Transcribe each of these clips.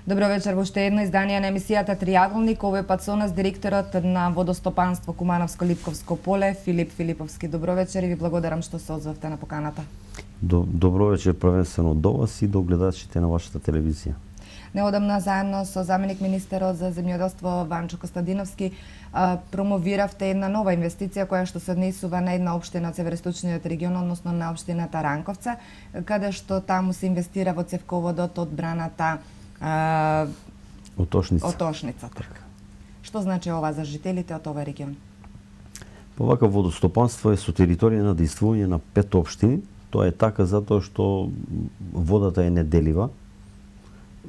Добро вечер, во уште едно издание на емисијата Триаголник. Овој пат со нас директорот на водостопанство Кумановско-Липковско поле, Филип Филиповски. Добро вечер и ви благодарам што се озвавте на поканата. Добро вечер првенствено до вас и до гледачите на вашата телевизија. Неодамна заедно со заменик министерот за земјоделство Ванчо Костадиновски промовиравте една нова инвестиција која што се однесува на една општина од североисточниот регион, односно на општината Ранковца, каде што таму се инвестира во цевководот од браната Отошница. Што значи ова за жителите од овој регион? Вака водостопанство е со територија на действување на 5 општини. Тоа е така затоа што водата е неделива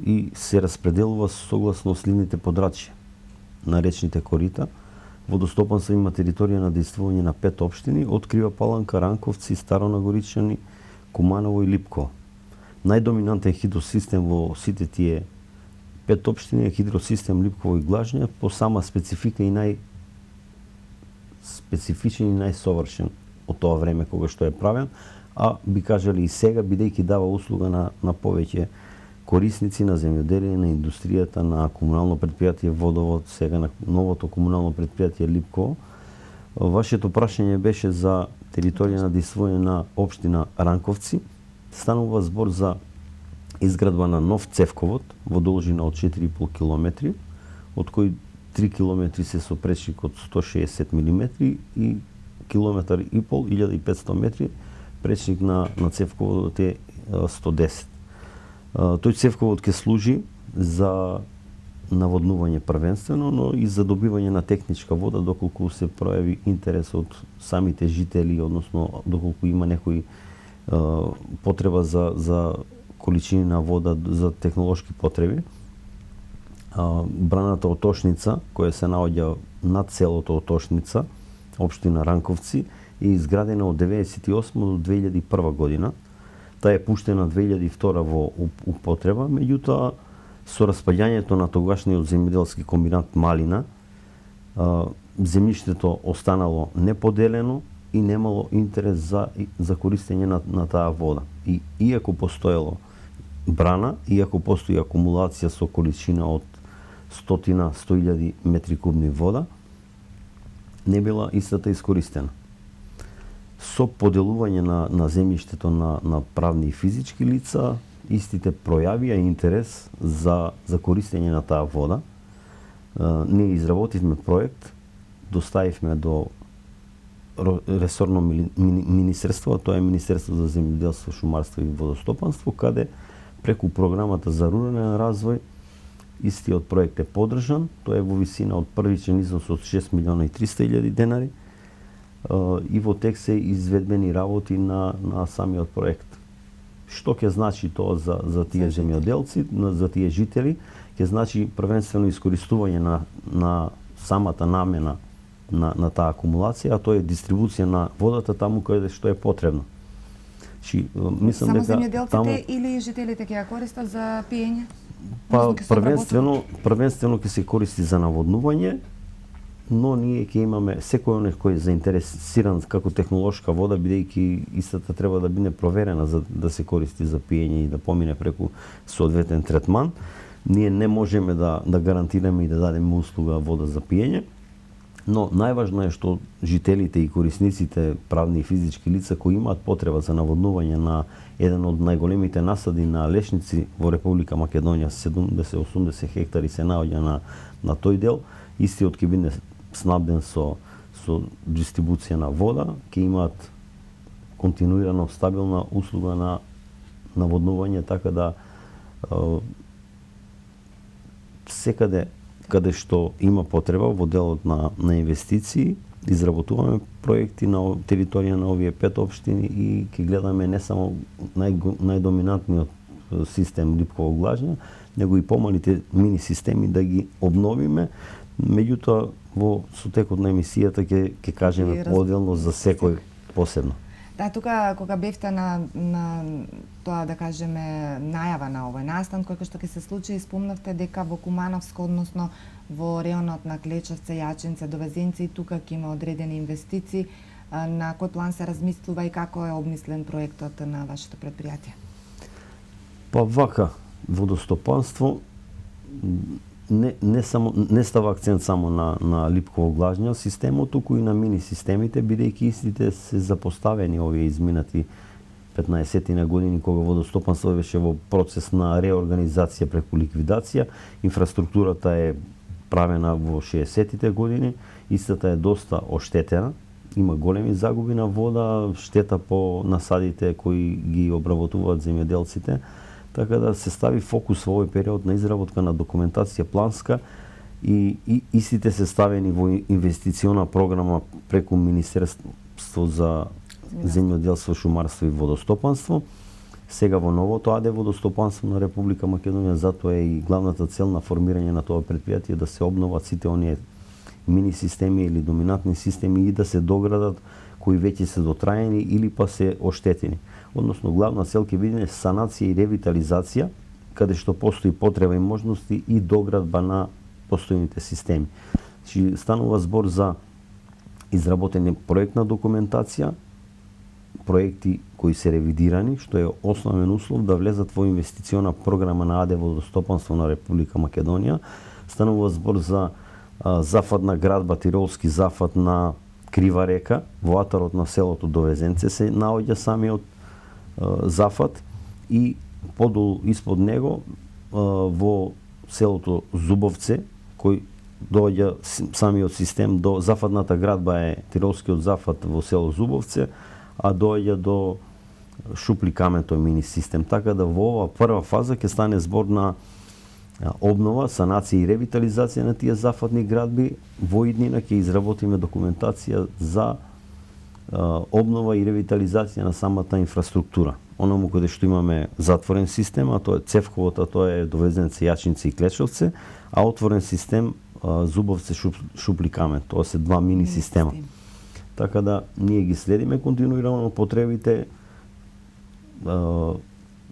и се распределува согласно сливните подрачја на речните корита. Водостопанство има територија на действување на 5 општини, од Крива Паланка, Ранковци, Старо Нагоричани, Куманово и Липково. Најдоминантен хидросистем во сите тие 5 општини е хидросистем Липково и Глажња, по сама специфика и најспецифичен и најсовршен од тоа време кога што е правен, а би кажали и сега, бидејќи дава услуга на повеќе корисници на земјоделие, на индустријата, на комунално предпријатие Водовод, сега на новото комунално предпријатие Липково. Вашето прашање беше за територија на действување на општина Ранковци. Станува збор за изградба на нов цевковод во должина од 4,5 км, од кои 3 км се со пречник од 160 мм и километар и пол, 1500 метри, пречник на цевководот е 110. Тој цевковод ќе служи за наводнување првенствено, но и за добивање на техничка вода доколку се пројави интерес од самите жители, односно доколку има некои потреба за количини на вода за технолошки потреби. Браната Отошница, која се наоѓа над селото Отошница, општина Ранковци, е изградена од 1998 до 2001 година. Таа е пуштена 2002 во употреба, меѓутоа со распаѓањето на тогашниот земјоделски комбинат Малина, земјиштето останало неподелено и немало интерес за користење на таа вода. И иако постоело брана, иако постои акумулација со количина од 100.000 метри кубни вода, не била истата искористена. Со поделување на земјиштето на правни и физички лица, истите пројавија интерес за користење на таа вода. Ние изработивме проект, доставивме до ресорно министерство, тоа е Министерство за земјоделство, шумарство и водостопанство, каде преку програмата за рурален развој истиот проект е поддржан. Тоа е во висина од првичен износ од 6.300.000 денари и во тек се изведбени работи на самиот проект. Што ќе значи тоа за тие земјоделци, за тие жители? Ќе значи првенствено искористување на самата намена на таа акумулација, а тоа е дистрибуција на водата таму каде што е потребно. Мислам само земјоделците или жителите ќе ја користат за пиење? Првенствено ќе се користи за наводнување, но ние ќе имаме секој оној кој е заинтересиран како технолошка вода, бидејќи истата треба да биде проверена за да се користи за пиење и да помине преку соодветен третман. Ние не можеме да гарантираме и да дадеме услуга вода за пиење, но најважно е што жителите и корисниците, правни и физички лица кои имаат потреба за наводнување на еден од најголемите насади на лешници во Република Македонија, 70-80 хектари се наоѓа на тој дел, истиот ќе биде снабден со дистрибуција на вода, ќе имаат континуирано стабилна услуга на наводнување, така да секаде каде што има потреба во делот на инвестиции, изработуваме проекти на територија на овие 5 општини и ќе гледаме не само најдоминантниот систем Липково Глажња, него и помалите мини системи да ги обновиме. Меѓутоа, во сотекот на емисијата ќе кажеме поделно за секој посебно. Да, тука кога бевте на тоа, да кажеме, најава на овој настан, кој што ќе се случи, спомнавте дека во Кумановско, односно во реонот на Клечевце, Јачинце, Довезенци, и тука ќе има одредени инвестиции. На кој план се размислува и како е обмислен проектот на вашето предпријатие? Па вака, водостопанство не става акцент само на липково-глажниот системот, туку и на мини системите, бидејќи истите се запоставени овие изминати 15 на години кога водостопанство беше во процес на реорганизација преку ликвидација. Инфраструктурата е правена во 60-тите години, истата е доста оштетена, има големи загуби на вода, штета по насадите кои ги обработуваат земјоделците, така да се стави фокус во овој период на изработка на документација планска и истите се ставени во инвестициона програма преку Министерство за земјоделство, шумарство и водостопанство. Сега во новото АД водостопанство на Република Македонија, затоа е и главната цел на формирање на тоа претпријатие да се обноват сите оние мини системи или доминантни системи и да се доградат кои веќе се дотраени или па се оштетени. Односно, главна цел ќе биде санација и ревитализација, каде што постои потреба и можности и доградба на постојните системи. Значи, станува збор за изработена проектна документација, проекти кои се ревидирани, што е основен услов да влезат во инвестициона програма на АД водостопанство на Република Македонија. Станува збор за зафатна градба, тиролски зафат на Крива река, во атарот на селото Довезенце се наоѓа самиот зафат и подолу испод него во селото Зубовце, кој доаѓа самиот систем до зафатната градба е тиролскиот зафат во село Зубовце, а доаѓа до Шупли камен тој мини систем. Така да во ова прва фаза ќе стане збор на обнова, санација и ревитализација на тие зафатни градби. Во иднина ќе изработиме документација за обнова и ревитализација на самата инфраструктура. Оному каде што имаме затворен систем, а тоа е Цевковото, тоа е Довезенце, Јачинце и Клечовце, а отворен систем Зубовце, Шупли камен. Тоа се два мини система. Така да ние ги следиме континуирано потребите,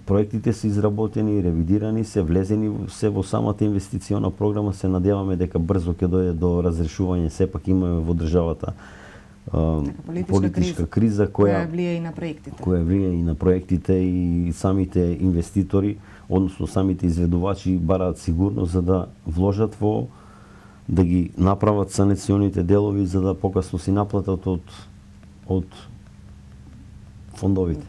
проектите се изработени, ревидирани се, влезени се во самата инвестициона програма, се надеваме дека брзо ќе дојде до разрешување. Сепак имаме во државата политичка криза која влие и на проектите. Која влие и на проектите и самите инвеститори, односно самите изведувачи бараат сигурност за да вложат во да ги направат санационите делови за да покасно си наплатат од фондовите.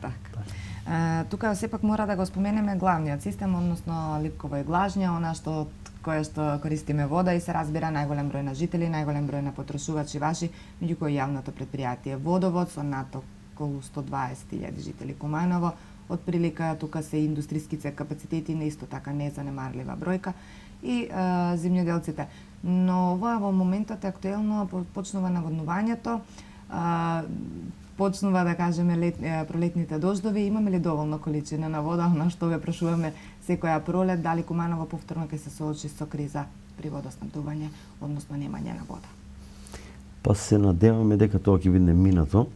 Тука сепак мора да го споменеме главниот систем, односно липково и глажња, она што кое што користиме вода и се разбира најголем број на жители, најголем број на потрошувачи ваши, меѓу кои јавното предпријатие Водовод со над околу 120.000 жители Куманово. Отприлика тука се индустријските капацитети, не исто така незанемарлива бројка и земјоделците. Но ова во моментот е актуелно, почнува наводнувањето, почнува да кажеме пролетните дождови, имаме ли доволно количина на вода, на што ве прашуваме секоја пролет, дали Куманово повторно ќе се соочи со криза при водоснабдување, односно немање на вода? Па се надеваме дека тоа ќе биде минато.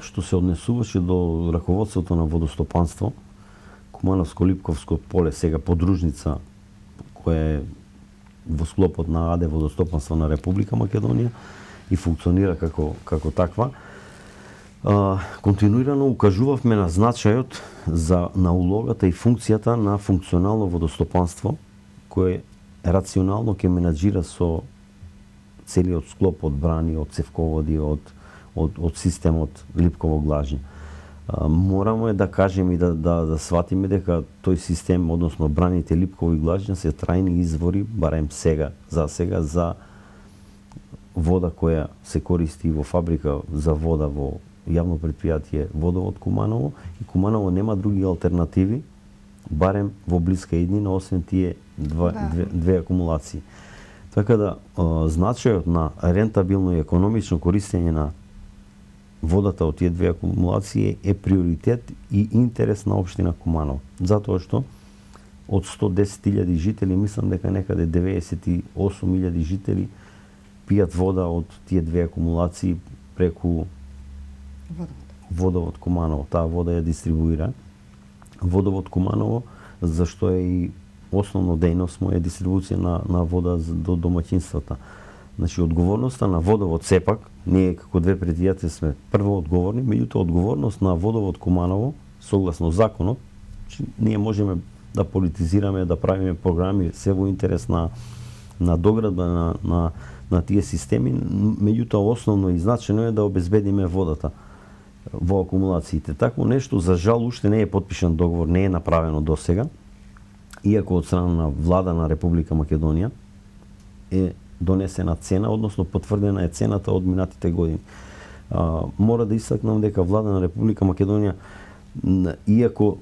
Што се однесуваше до раководството на водостопанство, Кумановско-Липковско поле, сега подружница која е во склопот на АД водостопанство на Република Македонија и функционира како таква. Континуирано укажувавме на значајот на улогата и функцијата на функционално водостопанство кое рационално ќе менаџира со целиот склоп од брани, од цевководи, од системот липково глажње. Морамо да кажеме и да сватиме дека тој систем, односно браните липкови глажња се трајни извори, барем сега за вода која се користи во фабрика за вода во јавно предпријатие Водовод Куманово и Куманово нема други алтернативи, барем во блиска иднина, освен тие две акумулации. Така да значајот на рентабилно и економично користење на водата од тие две акумулации е приоритет и интерес на општина Куманово. Затоа што од 110.000 жители, мислам дека некаде 98.000 жители пијат вода од тие две акумулации преку Водовод Куманово. Таа вода ја дистрибуира Водовод Куманово, зашто е и основно дејност му е дистрибуција на вода до домаќинствата. Значи, одговорноста на Водовод сепак, ние како две предпријатија сме прво одговорни, меѓутоа одговорност на Водовод Куманово, согласно законот, ние можеме да политизираме, да правиме програми се во интерес на доградба на тие системи, меѓутоа основно и значено е да обезбедиме водата во акумулациите. Такво нешто за жал уште не е потпишан договор, не е направено досега, иако од страна на влада на Република Македонија е донесена цена, односно потврдена е цената од минатите години. Мора да истакнам дека влада на Република Македонија, иако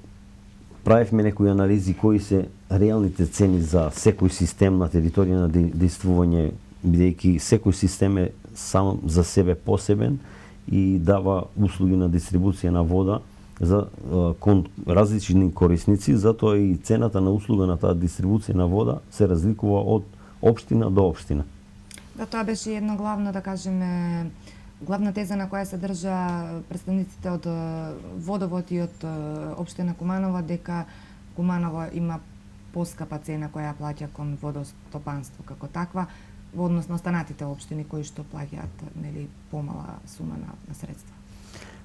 правевме некои анализи кои се реалните цени за секој систем на територија на действување, бидејќи секој систем е сам за себе посебен и дава услуги на дистрибуција на вода за различни корисници, затоа и цената на услуга на таа дистрибуција на вода се разликува од општина до општина. Да, тоа беше едно главно, да кажеме, главна теза на која се држа представниците од Водовод и од општина Куманово, дека Куманово има поскапа цена која плаќа кон водостопанство како таква, во однос на останатите општини кои што плаќаат нели помала сума на средства.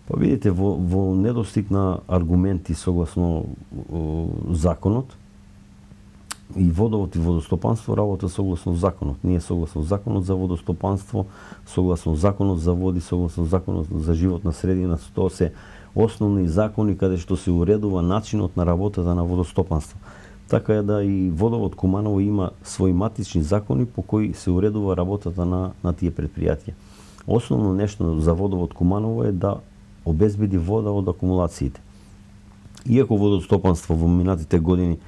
Па видите, во недостиг на аргументи согласно законот, и Водовод и водостопанство работа согласно законот. Ние согласно законот за водостопанство, согласно законот за води, согласно законот за животна средина, тоа се основни закони каде што се уредува начинот на работата на водостопанство. Така е да и Водовод Куманово има своји матични закони по кои се уредува работата на тие предпријатија. Основно нешто за Водовод Куманово е да обезбеди вода од акумулациите. Иако водостопанство во минатите години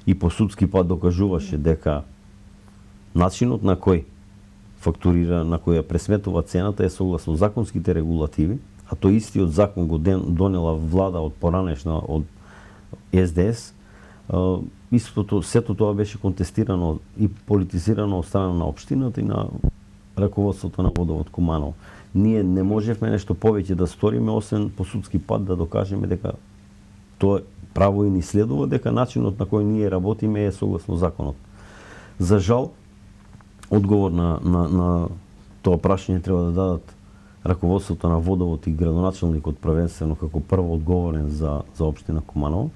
и по судски пат докажуваше дека начинот на кој фактурира, на кој ја пресметува цената е согласно законските регулативи, а тој истиот закон го донела влада од поранешна од СДС, истото, сето тоа беше контестирано и политизирано од страна на општината и на раководството на Водовод Куманово. Ние не можевме нешто повеќе да сториме, освен по судски пат да докажеме дека тоа право и ни следува, дека начинот на кој ние работиме е согласно законот. За жал, одговор на тоа прашање треба да дадат раководството на Водовод и градоначалникот првенствено како прво одговорен за општина Куманово.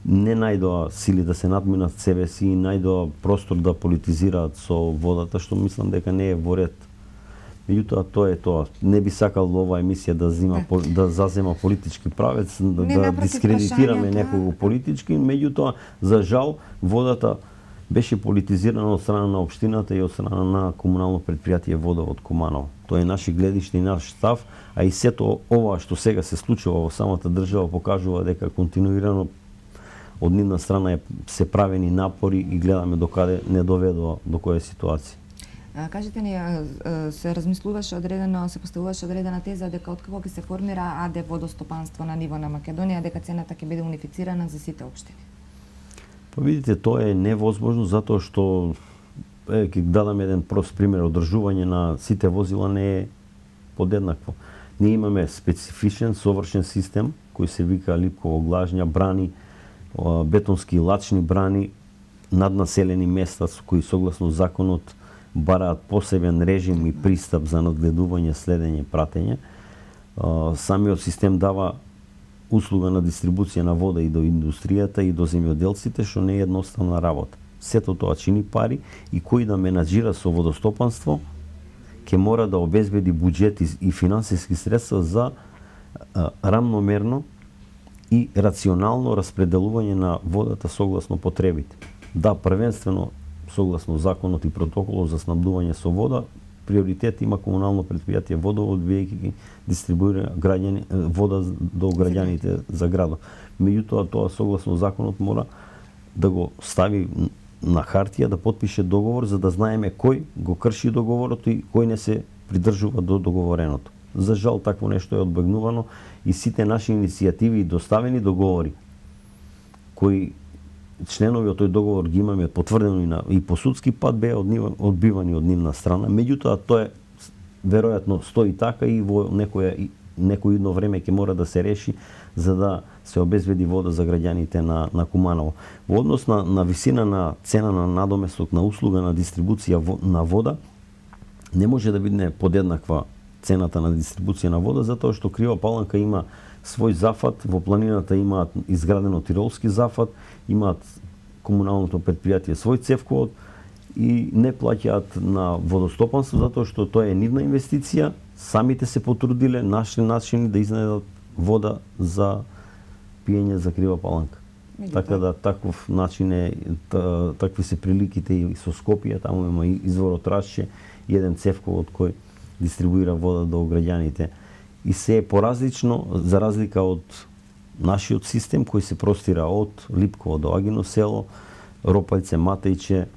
Не најдоа сили да се надминат себе си и најдоа простор да политизираат со водата, што мислам дека не е во ред. Меѓутоа тоа е тоа. Не би сакал оваа емисија да зазема политички правец, да дискредитираме некого политички, меѓутоа за жал водата беше политизирана од страна на општината и од страна на комунално предпријатие Водовод Куманово. Тоа е наши гледиште и наш став, а и сето ова што сега се случува во самата држава покажува дека континуирано од нивна страна се правени напори и гледаме докаде не доведува до која ситуација. Кажете ни, се размислуваше одредено, се поставуваше одредена теза дека откако ќе се формира АД водостопанство на ниво на Македонија, дека цената ќе биде унифицирана за сите општини? Па видите, тоа е невозможно затоа што ќе дадам еден прост пример, одржување на сите возила не е подеднакво. Ние имаме специфичен совршен систем кој се вика липково глажња, брани, бетонски лачни брани, наднаселени места со кои согласно законот бараат посебен режим и пристап за надгледување, следење, пратење. Самиот систем дава услуга на дистрибуција на вода и до индустријата и до земјоделците, што не е едноставна работа. Сето тоа чини пари и кој да менаџира со водостопанство ќе мора да обезбеди буџет и финансиски средства за рамномерно и рационално распределување на водата согласно потребите. Да, првенствено согласно законот и протоколот за снабдување со вода, приоритет има комунално предпријатие Водовод, бидејќи ги дистрибуира вода до граѓаните за градот. Меѓутоа, тоа согласно законот мора да го стави на хартија, да потпише договор, за да знаеме кој го крши договорот и кој не се придржува до договореното. За жал, такво нешто е одбегнувано и сите наши иницијативи и доставени договори, кои членови од тој договор ги имаме потврдено и по судски пат беа одбивани од нивна страна, меѓутоа тоа е веројатно стои така и во некој идно време ќе мора да се реши за да се обезбеди вода за граѓаните на Куманово. Во однос на висина на цена на надоместок на услуга на дистрибуција на вода, не може да биде подеднаква цената на дистрибуција на вода, затоа што Крива Паланка има свој зафат, во планината имаат изградено тиролски зафат, имаат комуналното предпријатие свој цевковод и не плаќаат на водостопанство затоа што тоа е нивна инвестиција, самите се потрудиле, нашли начини да изнедат вода за пиење за Крива Паланка. Така да таков начин е, такви се приликите и со Скопје, таму има извор од Рашче и еден цевковод кој дистрибуира вода до граѓаните. И се е поразлично, за разлика од нашиот систем кој се простира од Липково до Агино село, Ропајце, Матејче,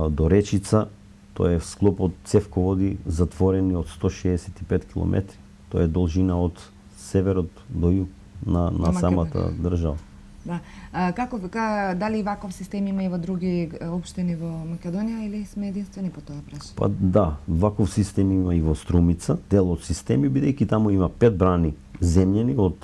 до Речица, тоа е склоп од цевководи затворени од 165 км. Тоа е должина од северот до југ на самата држава. Да. Како века, дали ваков систем има и во други општини во Македонија или сме единствени по тоа прашање? Па да, ваков систем има и во Струмица, дел од системи, бидејќи таму има 5 брани земјени од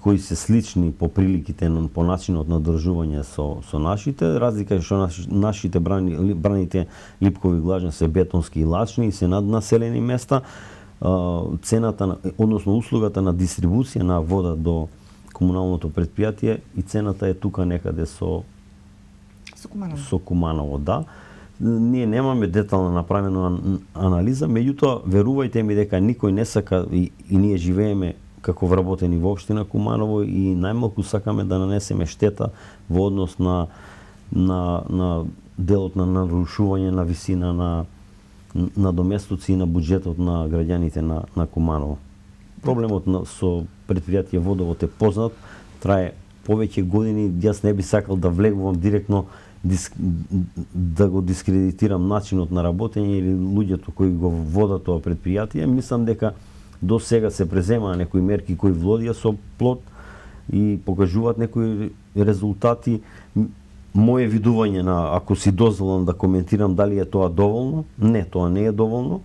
кои се слични по приликите, по начинот на држување со нашите. Разлика е што нашите браните Липкови Глажна се бетонски и лачни и се над населени места. Цената, односно услугата на дистрибуција на вода до комуналното предпријатие и цената е тука некаде со Куманово, да. Ние немаме детална направена анализа, меѓутоа верувајте ми дека никој не сака и ние живееме како вработени во општина Куманово и најмалку сакаме да нанесеме штета во однос на делот на нарушување на висина на доместоци и на буџетот на граѓаните на Куманово. Проблемот со предпријатие Водовод е познат, трае повеќе години, јас не би сакал да влегувам директно да го дискредитирам начинот на работење или луѓето кои го водат тоа предпријатие. Мислам дека до сега се преземаа некои мерки кои влодија со плод и покажуваат некои резултати. Моje видување на, ако си дозволам да коментирам дали е тоа доволно, не, тоа не е доволно.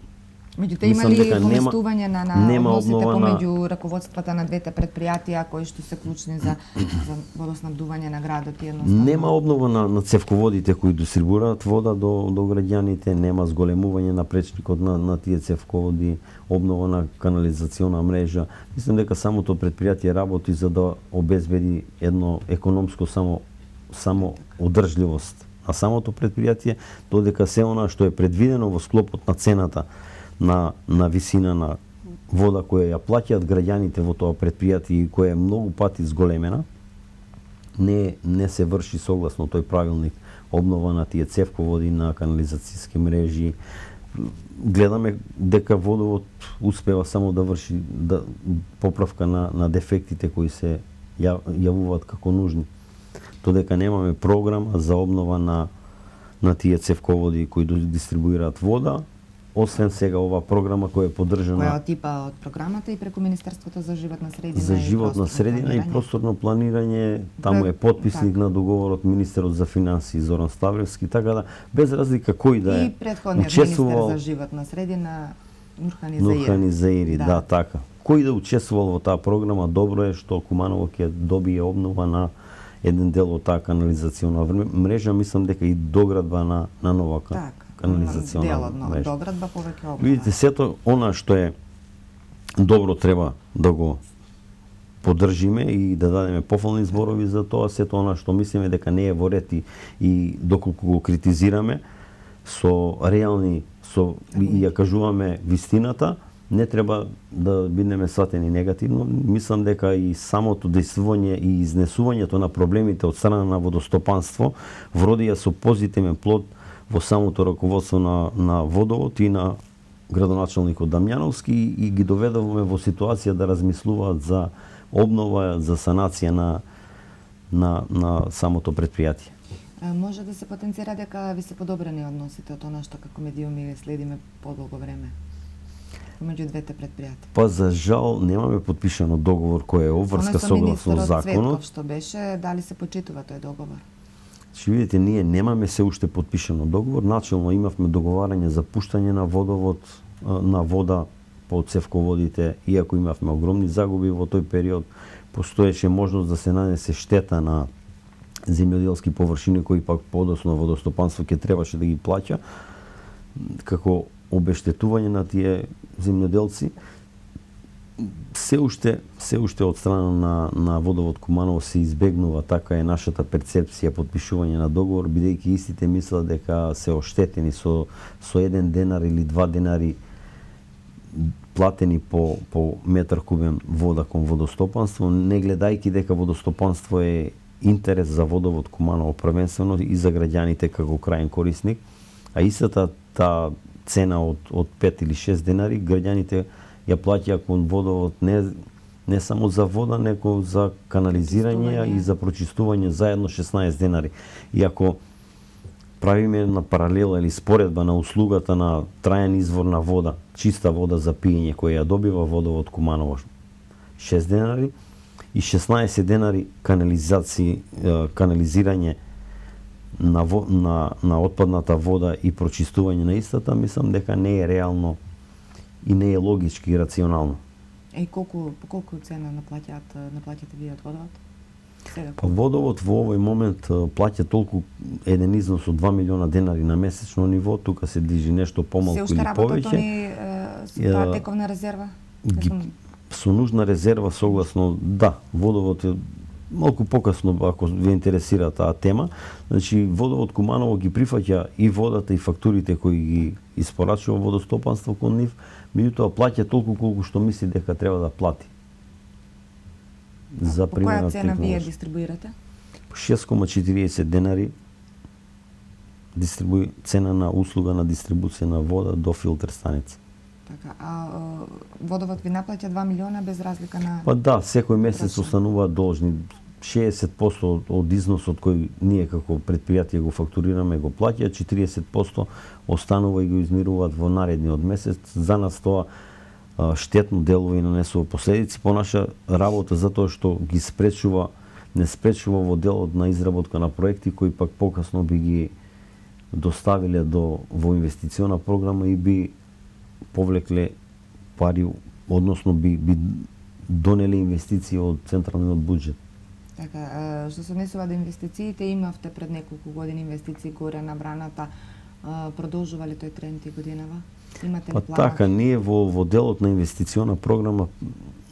Меѓутоа има ли поместување на односите помеѓу раководствата на двете предпријатија кои што се клучни за водоснабдување на градот и едноставно? Нема обнова на цевководите кои дистрибуираат вода до граѓаните, нема зголемување на пречникот на тие цевководи, обнова на канализациона мрежа. Мислам дека самото предпријатие работи за да обезбеди едно економско само одржливост на самото предпријатие, додека се она што е предвидено во склопот на цената на висина на вода која ја плаќаат граѓаните во тоа предпријатие и која е многу пати зголемена, не се врши согласно тој правилник обнова на тие цевководи, на канализацијски мрежи. Гледаме дека Водовод успева само да врши поправка на дефектите кои се јавуваат како нужни. Додека немаме програма за обнова на тие цевководи кои дистрибуираат вода, освен сега ова програма која е поддржана, која од типа од програмата и преку Министерството за животна средина за животна средина и просторно планирање, таму е потписник на договорот министерот за финансии Зоран Ставлевски, така да без разлика кој да е и претходниот министер за животна средина Нурхан Заири, да, така. Кој да учествувал во таа програма, добро е што Куманово ќе добие обнова на еден дел од таа канализациона мрежа, мислам дека и доградба на нова канализациона мрежа. Доградба повеќе обнова. Видите, сето она што е добро треба да го поддржиме и да дадеме пофални зборови за тоа, сето она што мислиме дека не е во ред и доколку го критизираме со реални и ја кажуваме вистината, не треба да бидеме сватени негативно. Мислам дека и самото дејствување и изнесувањето на проблемите од страна на водостопанство вродија со позитивен плод во самото раководство на Водовод и на градоначалникот Дамјановски и ги доведуваме во ситуација да размислуваат за обнова, за санација на самото предпријатие. Може да се потенцира дека ви се подобрени односите од она што како медиуми следиме подолго време меѓу двете предпријатија? Па за жал немаме подпишано договор кој е обврска согласно законот. Цветков што беше, дали се почитува тој договор? Ще видите, ние немаме се уште подпишано договор. Начелно имавме договарање за пуштање на водовод, на вода по цевководите, иако имавме огромни загуби во тој период, постоеше можност да се нанесе штета на земјоделски површини кои пак подоцна водостопанство ќе требаше да ги плаќа како обештетување на тие земјоделци. се уште од страна на Водовод Куманово се избегнува, така е нашата перцепција, подпишување на договор, бидејќи истите мислат дека се оштетени со 1 денар или 2 денари платени по метар кубен вода кон водостопанство, не гледајќи дека водостопанство е интерес за Водовод Куманово првенствено и за граѓаните како крајен корисник, а истата таа цена од 5 или 6 денари граѓаните ја плаќа кон водовод не само за вода, него за канализирање и за прочистување заедно 16 денари. И ако правиме на паралела или споредба на услугата на траен извор на вода, чиста вода за пиење која ја добива Водовод Куманово 6 денари и 16 денари канализирање на отпадната вода и прочистување на истата, мислам дека не е реално и не е логички и рационално. И колку цена наплаќате вие од водовод? Па водовод во овој момент плаќа толку еден износ од 2 милиона денари на месечно ниво, тука се движи нешто помалку или повеќе. Се уште работат тековна резерва? Со нужна резерва согласно, да, водовод е малку покасно, ако ве интересира таа тема. Значи, Водовод Куманово ги прифаќа и водата и фактурите кои ги испорачува водостопанство кон нив, меѓутоа плаќа толку колку што мисли дека треба да плати. За примерна која цена вие дистрибуирате? 6,40 денари цена на услуга на дистрибуција на вода до филтер станица. Така, а водовод ви наплаќа 2 милиона без разлика на... Па да, секој месец остануваат должни. 60% од износот кој ние како предпријатие го фактурираме го плаќа, 40% останува и го измируваат во наредниот месец. За нас тоа штетно делува и нанесува последици по наша работа, затоа што ги не спречува во делот на изработка на проекти кои пак покасно би ги доставиле во инвестициона програма и би повлекле пари, односно би донеле инвестиции од централниот буџет. Така, што се однесува до инвестициите, имавте пред неколку години инвестиции горе на браната, продолжува ли тој тренд и годинава? Имате ли планот? Така, ние во делот на инвестициона програма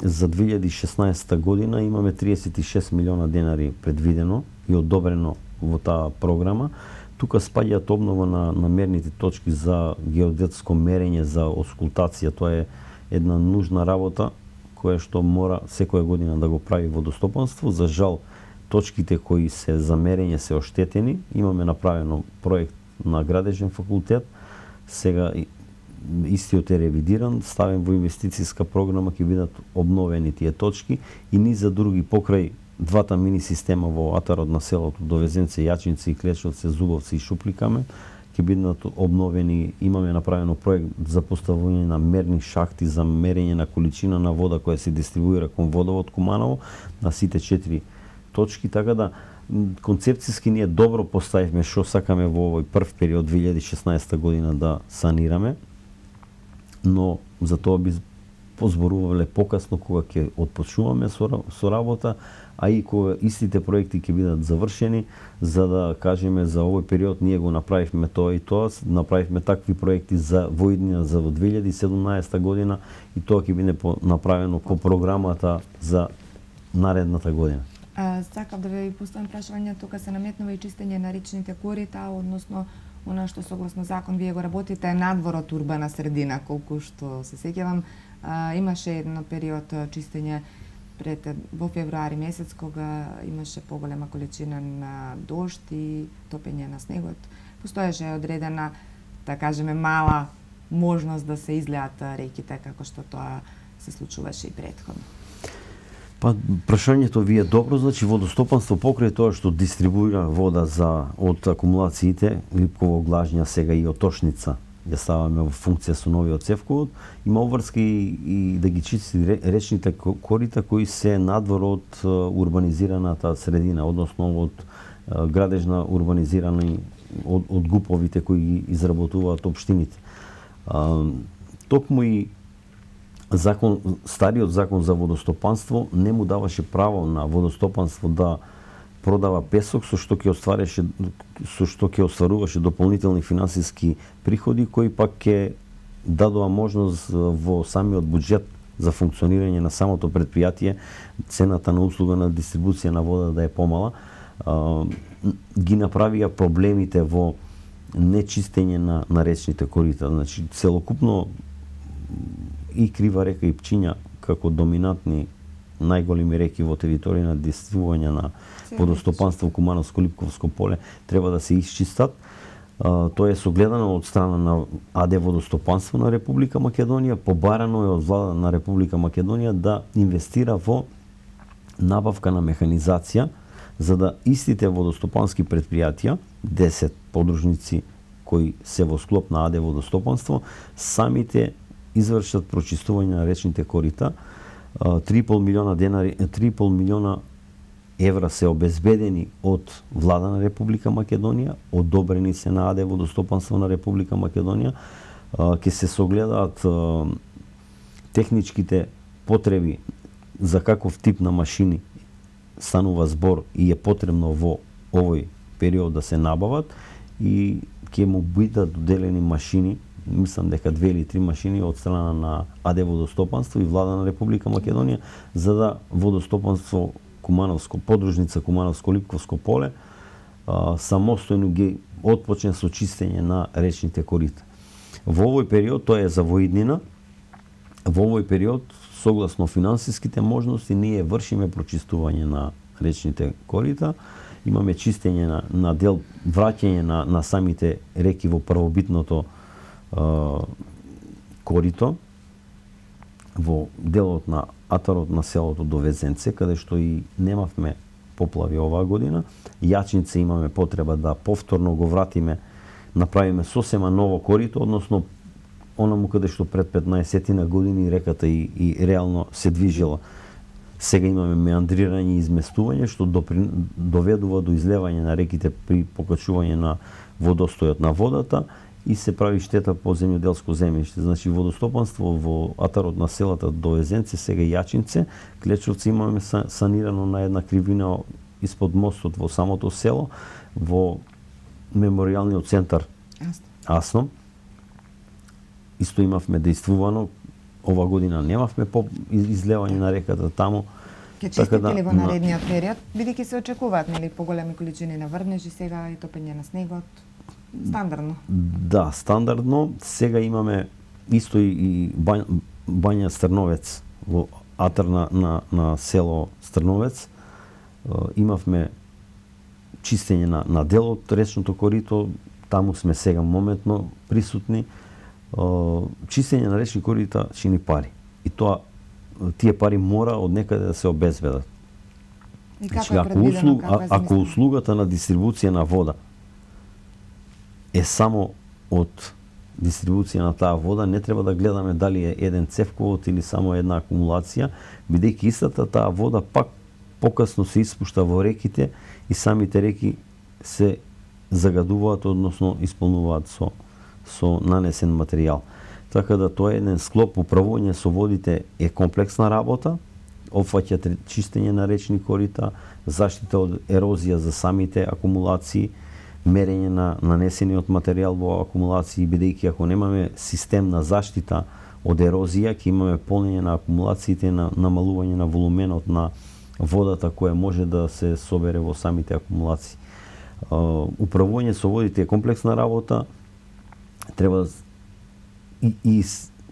за 2016 година имаме 36 милиона денари предвидено и одобрено во таа програма. Тука спаѓаат обнова на мерните точки за геодетско мерење, за оскултација. Тоа е една нужна работа која што мора секоја година да го прави водостопанство. За жал, точките кои се за мерење се оштетени. Имаме направено проект на Градежен факултет. Сега истиот е ревидиран, ставен во инвестицијска програма, ќе бидат обновени тие точки и низ за други покрај двата мини система во атарот на селото Довезенце, Јачинци и Клечовце, Зубовци и Шупликаме ќе бидат обновени. Имаме направено проект за поставување на мерни шахти за мерење на количина на вода која се дистрибуира кон Водовод Куманово на сите 4 точки, така да концепцијски ние добро поставивме што сакаме во овој прв период 2016 година да санираме, но за тоа би позборувале покасно кога ќе отпочнуваме со работа, а и кога истите проекти ќе бидат завршени, за да кажеме за овој период ние го направивме тоа и тоа, направивме такви проекти за воиднина за 2017 година и тоа ќе биде направено по програмата за наредната година. Сакав да ви поставам прашање, тука се наметнува и чистење на речните корита, односно она што согласно закон вие го работите надвор од урбана средина, колку што се сеќавам. Имаше едно период чистење во февруари месец, кога имаше поголема количина на дожд и топење на снегот. Постоеше одредена, да кажеме, мала можност да се излеат реките, како што тоа се случуваше и претходно. Па, прашањето ви е добро, значи водостопанство покрај тоа што дистрибуира вода од акумулациите, Липково, Глажња, сега и Отошница, ја ставаме во функција со новиот цевковод, има обврска и да ги чисти речните корита кои се надвор од урбанизираната средина, односно од градежна урбанизирани, од ГУП-овите кои ги изработуваат општините. Токму и стариот закон за водостопанство не му даваше право на водостопанство да продава песок со што ќе остваруваше дополнителни финансиски приходи кои пак ќе дадоа можност во самиот буџет за функционирање на самото предпријатие, цената на услуга на дистрибуција на вода да е помала, ги направија проблемите во нечистење на речните корита. Значи, целокупно и Крива река и Пчиња како доминантни најголеми реки во територија на действување на водостопанство Кумановско-Липковско поле треба да се исчистат. Тоа е согледано од страна на АД Водостопанство на Република Македонија, побарано е од влада на Република Македонија да инвестира во набавка на механизација за да истите водостопански предпријатија, 10 подружници кои се во склоп на АД Водостопанство, самите извршат прочистување на речните корита. 3,5 милиона денари, 3,5 милиона евра се обезбедени од влада на Република Македонија, одобрени се на АД Водостопанство на Република Македонија, ќе се согледаат техничките потреби за каков тип на машини станува збор и е потребно во овој период да се набават и ќе му бидат доделени машини, мислам дека 2 или 3 машини од страна на АД Водостопанство и влада на Република Македонија за да водостопанство Кумановско, подружница Кумановско-Липковско поле самостојно ги отпочне со чистење на речните корита. Во овој период, тоа е за во иднина, во овој период, согласно финансиските можности, ние вршиме прочистување на речните корита, имаме чистење на дел, враќање на самите реки во првобитното корито, во делот на атарот на селото Довезенце, каде што и немавме поплави оваа година. Јачинце имаме потреба да повторно го вратиме, направиме сосема ново корито, односно онаму каде што пред 15 години реката и реално се движела. Сега имаме меандрирање и изместување што доведува до излевање на реките при покачување на водостојот на водата и се прави штета по земјоделско земјиште. Значи водостопанство во атарот на селата Довезенце, сега Јачинце, Клечовци имаме санирано на една кривина испод мостот во самото село, во меморијалниот центар Асно. Исто имавме действувано, ова година немавме излевање на реката таму. Ќе чистите ли во наредниот период, бидејќи се очекуваат нели поголеми количини на врнежи сега и топење на снегот? Стандардно. Да, стандардно. Сега имаме исто и бања Стрновец во атар на село Стрновец. Имавме чистење на дел од речното корито, таму сме сега моментно присутни. Чистење на речни корита чини пари. И тоа тие пари мора од некаде да се обезбедат. И како е предвидено, ако услугата на дистрибуција на вода е само од дистрибуција на таа вода, не треба да гледаме дали е еден цевковод или само една акумулација, бидејќи истата таа вода пак покасно се испушта во реките и самите реки се загадуваат, односно исполнуваат со нанесен материјал. Така да тоа е еден склоп. Управување со водите е комплексна работа, опфаќа чистење на речни корита, заштита од ерозија за самите акумулации, мерење на нанесениот материјал во акумулации, бидејќи ако немаме систем на заштита од ерозија, ќе имаме полнење на акумулациите, на намалување на волуменот на водата која може да се собере во самите акумулации. Управување со водите е комплексна работа, треба и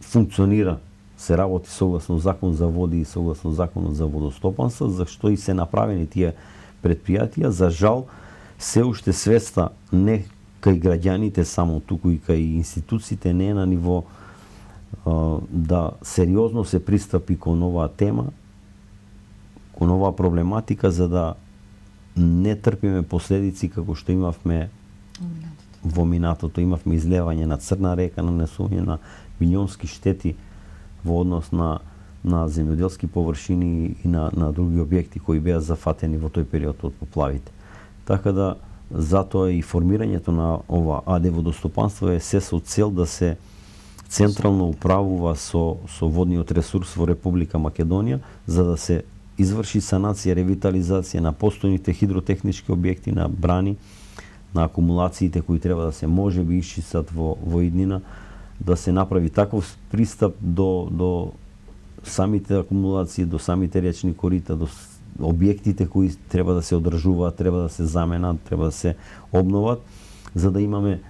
функционира, се работи согласно закон за води и согласно законот за водостопанство, зашто и се направени тие предпријатија. За жал, се уште свеста не кај граѓаните само, туку и кај институциите не е на ниво да сериозно се пристапи кон оваа тема, кон оваа проблематика, за да не трпиме последици како што имавме во минатото. Имавме излевање на Црна река, нанесување на милионски штети во однос на земјоделски површини и на други објекти кои беа зафатени во тој период од поплавите. Така да, затоа и формирањето на ова АД Водостопанство е се со цел да се централно управува со водниот ресурс во Република Македонија, за да се изврши санација, ревитализација на постојните хидротехнички објекти, на брани, на акумулациите кои треба да се можеби исчистат во иднина, да се направи таков пристап до самите акумулации, до самите речни корита, до објектите кои треба да се одржуваат, треба да се заменат, треба да се обноват, за да имаме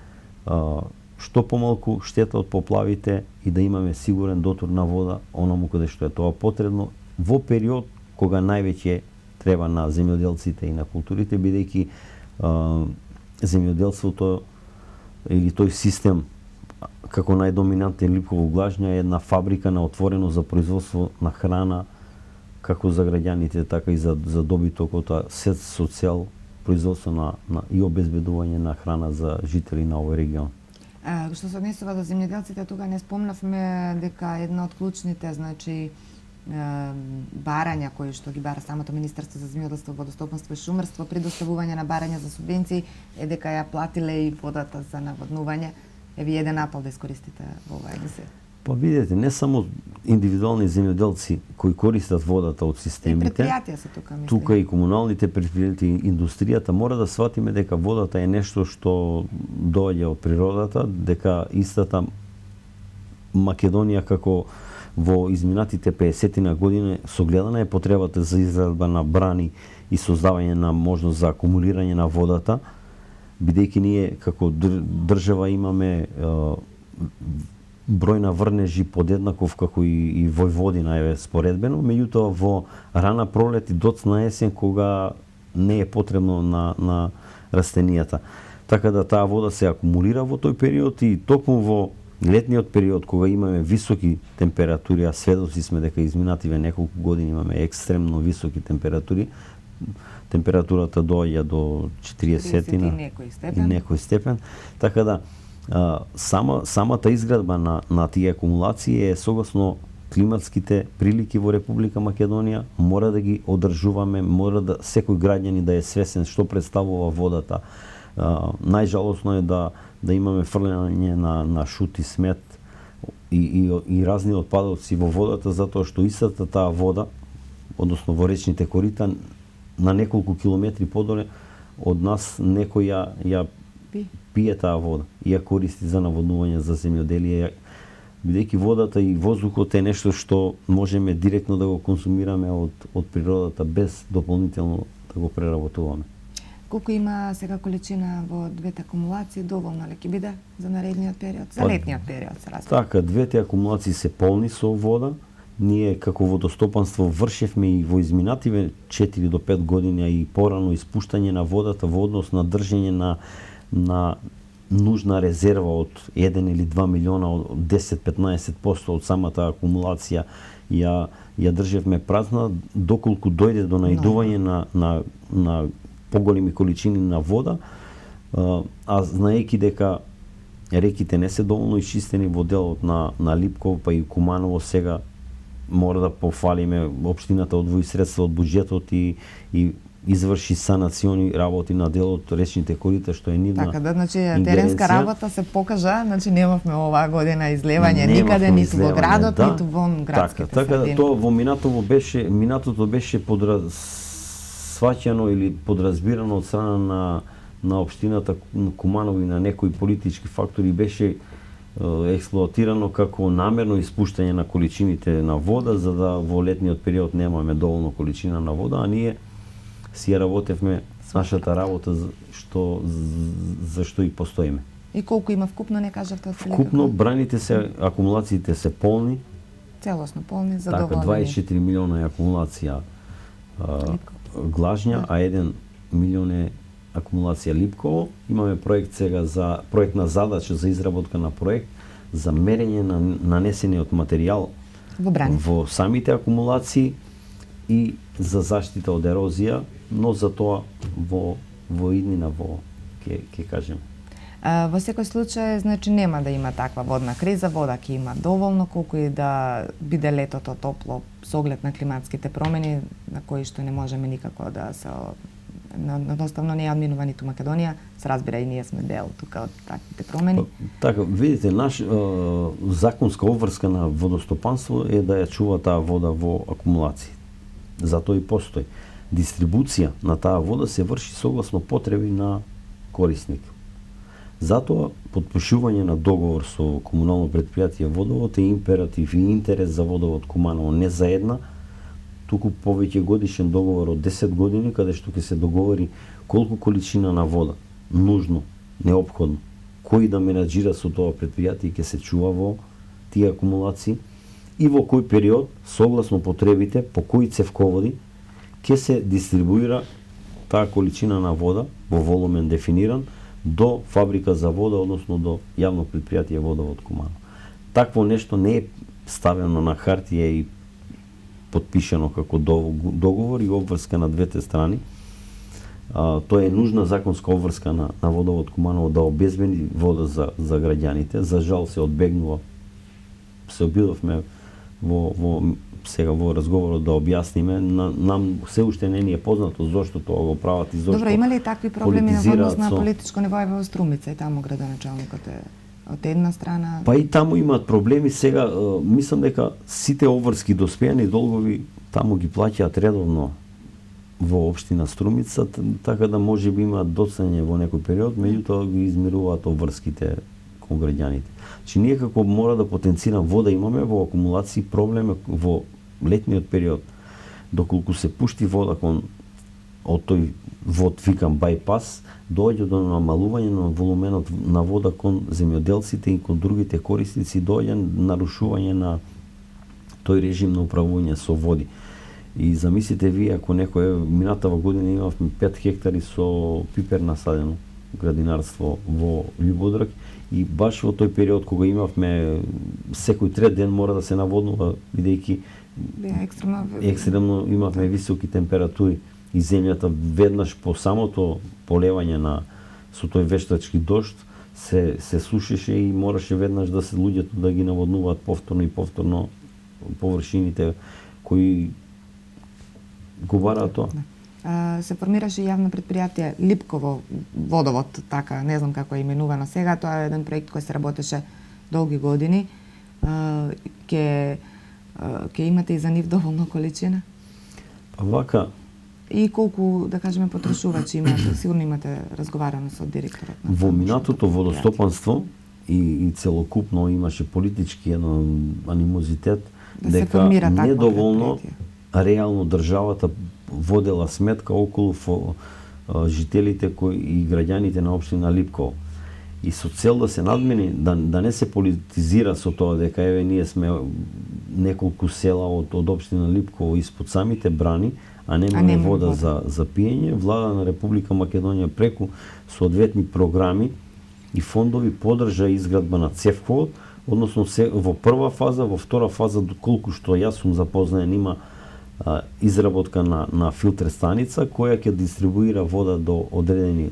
што помалку штета од поплавите и да имаме сигурен дотур на вода онаму каде што е тоа потребно во период кога највеќе треба на земјоделците и на културите, бидејќи земјоделството или тој систем како најдоминантен липково глажња е една фабрика на отворено за производство на храна како за граѓаните, така и за добитокот, се со цел производство на и обезбедување на храна за жители на овој регион. Што се однесува до земјоделците, тука не спомнавме дека една од клучните, значи, барања кои што ги бара самото Министерство за земјоделство, водостопанство и шумарство при доставување на барања за субвенции е дека ја платиле и водата за наводнување. Еви еден апел да искористите во ова да се. Па видете, не само индивидуални земјоделци кои користат водата од системите, и предпријатија се тука, мислам. Тука и комуналните предпријатија, индустријата, мора да сватиме дека водата е нешто што доаѓа од природата, дека истата Македонија како во изминатите 50 години согледана е потребата за изградба на брани и создавање на можност за акумулирање на водата, бидејќи ние како држава имаме број на врнежи подеднаков како и Војводина е споредбено, меѓутоа во рана пролет и доцна есен кога не е потребно на растенијата. Така да таа вода се акумулира во тој период и токму во летниот период кога имаме високи температури, а сведоци сме дека изминативе неколку години имаме екстремно високи температури, температурата доаѓа до 40 и некој степен, така да самата изградба на тие акумулации е согласно климатските прилики во Република Македонија, мора да ги одржуваме, мора да секој граѓанин да е свесен што представува водата. Најжалосно е да имаме фрлење на шут и смет и разни отпадоци во водата, затоа што истата таа вода, односно во речните корита, на неколку километри подоле од нас некој ја пие таа вода и ја користи за наводнување, за земјоделие, бидејќи водата и воздухот е нешто што можеме директно да го консумираме од природата без дополнително да го преработуваме. Колку има сега количина во двете акумулации, доволно ли ќе биде за наредниот период, за летниот период се разбира? Така, двете акумулации се полни со вода. Ние како водостопанство вршевме и во изминативе 4 до 5 години и порано испуштање на водата во однос на држење на нужна резерва од 1 или 2 милиона, од 10-15% од самата акумулација ја држевме празна доколку дојде до наидување на поголеми количини на вода, а знаејќи дека реките не се доволно исчистени во делот на Липково па и Куманово, сега мора да пофалиме општината одвои средства од буџетот и изврши санациони работи на делот речните корита, што е нивна така да, значи теренска работа се покажа, значи немавме оваа година излевање никаде, ниту во градот, ниту во градските средини. Така да тоа во минатото беше сваќано или подразбирано од страна на општината Куманово и на некои политички фактори, беше експлоатирано како намерно испуштање на количините на вода, за да во летниот период немаме доволно количина на вода, а ние си ја работевме нашата работа за што и постоиме. И колку има вкупно, не кажавте од вкупно, браните се, акумулациите се полни. Целосно полни, задоволени. Така, 24 милиона е акумулација глажња, а 1 милион е акумулација Липково. Имаме проект сега за проектна задача за изработка на проект за мерење на нанесениот материјал во самите акумулации и за заштита од ерозија, но за тоа во иднина ќе кажеме. Во секој случај, значи нема да има таква водна криза, вода ќе има доволно, колку и да биде летото топло со оглед на климатските промени, на кои што не можеме никако да се едноставно не ја одминува ниту Македонија, се разбира и ние сме дел тука од таквите промени. Така, видите, наш законска обврска на водостопанство е да ја чува таа вода во акумулации. Затоа и постои. Дистрибуција на таа вода се врши согласно потреби на корисник. Затоа, подпишување на договор со комунално предпријатие Водовод е императив и интерес за Водовод Куманово, не за една, туку повеќе годишен договор од 10 години, каде што ќе се договори колку количина на вода, нужно, неопходно, кој да менаџира со тоа предпријатие ќе се чува во тие акумулации и во кој период, согласно потребите, по кои цевководи, ќе се дистрибуира таа количина на вода во волумен дефиниран до фабрика за вода, односно до јавно предпријатие Водовод Куманово. Такво нешто не е ставено на хартија и подпишано како договор и обврска на двете страни. Тоа е нужна законска обврска на Водовод Куманово да обезбеди вода за граѓаните. За жал се одбегнува. Се обидовме сега во разговорот да објасниме, нам се уште не ни е познато зошто тоа го прават и зошто. Добро, има ли такви проблеми на однос на политичко ниво во Струмица и таму градоначалникот е од една страна? Па и таму имаат проблеми. Сега мислам дека сите обврски доспеани долгови таму ги плаќаат редовно во општина Струмица, така да може би имаат доцнење во некој период, меѓутоа ги измируваат обврските кон граѓаните. Значи ние како мора да потенцирам вода имаме во акумулации проблем во летниот период. Доколку се пушти вода кон од тој вод викам байпас, доаѓа до намалување на волуменот на вода кон земјоделците и кон другите корисници, доаѓа нарушување на тој режим на управување со води. И замислите вие ако некој минатава година имавме 5 хектари со пипер насадено градинарство во Љубодрак и баш во тој период кога имавме секој трет ден мора да се наводнува бидејќи екстремно имавме високи температури и земјата веднаш по самото полевање со тој вештачки дожд се сушеше и мораше веднаш да се луѓето да ги наводнуваат повторно и повторно површините кои го бараат тоа. Се формираше јавно предпријатие Липково водовод, така, не знам како е именувано сега, тоа е еден проект кој се работеше долги години. Ќе имате и за нив доволно количина? Па вака, и колку, да кажеме, потрошувачи имате? Сигурно имате разговарано со директорот. Во минатото водостопанство и целокупно имаше политички анимозитет дека недоволно реално државата водела сметка околу жителите и граѓаните на општина Липково. И со цел да се надмени, да не се политизира со тоа дека еве ние сме неколку села од општина Липково испод самите брани, а немаме вода за пиење, влада на Република Македонија преку соодветни програми и фондови подржа изградба на цевковод, односно во прва фаза, во втора фаза, доколку што јас сум запознаен, има изработка на филтер станица која ќе дистрибуира вода до одредени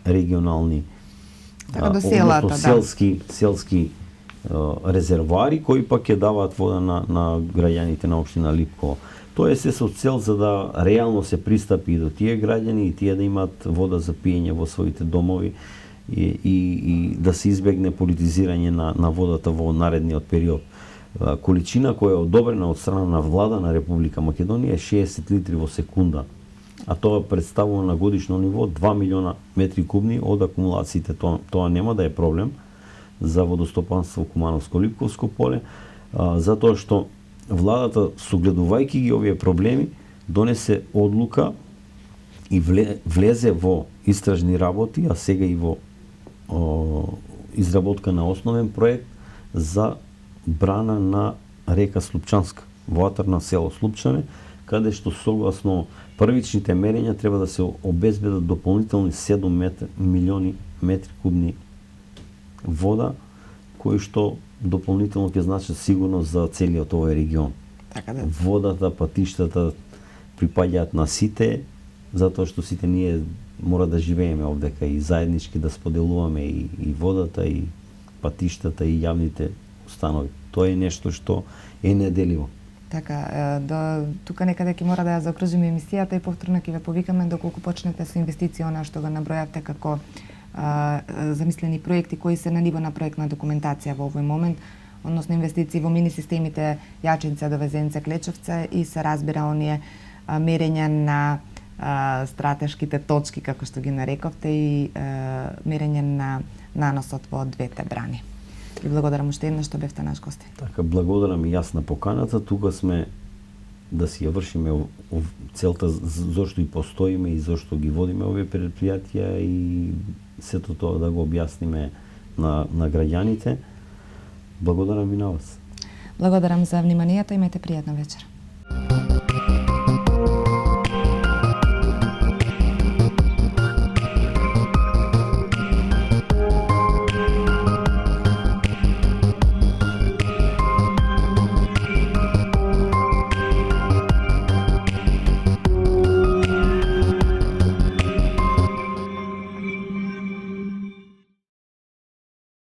регионални до селата, селски резервоари кои пак ќе даваат вода на граѓаните на општина Липково. Тоа е се со цел за да реално се пристапи до тие граѓани и тие да имаат вода за пиење во своите домови и да се избегне политизирање на водата во наредниот период. Количина која е одобрена од страна на влада на Република Македонија е 60 литри во секунда, а тоа представува на годишно ниво 2 милиона метри кубни од акумулациите. Тоа нема да е проблем за водостопанство Кумановско-Липковско поле, затоа што владата, согледувајќи ги овие проблеми, донесе одлука и влезе во истражни работи, а сега и во изработка на основен проект за брана на река Слупчанска, во атар на село Слупчане, каде што согласно првичните мерења треба да се обезбедат дополнителни 7 милиони метри кубни вода, кои што дополнително ќе значат сигурност за целиот овој регион. Така да. Водата, патиштата припаѓаат на сите, затоа што сите ние мора да живееме овдека и заеднички да споделуваме и водата, и патиштата, и јавните установи. Тоа е нешто што е неделиво. Така, тука некаде ќе мора да ја закружиме емисијата и повторно ќе ве повикаме доколку почнете со инвестиција, она што го набројавте како замислени проекти кои се на ниво на проектна документација во овој момент, односно инвестиции во мини системите Јачинце, Довезенце, Клечевце и се разбира оние мерења на стратешките точки, како што ги нарековте, и мерење на наносот во двете брани. И благодарам уште еднаш што бевте наш гостин. Така, благодарам и јас на поканата. Тука сме да си ја вршиме целта зошто и постоиме и зошто ги водиме овие предпријатија и сето тоа да го објасниме на граѓаните. Благодарам ви на вас. Благодарам за вниманието, имајте пријатна вечер.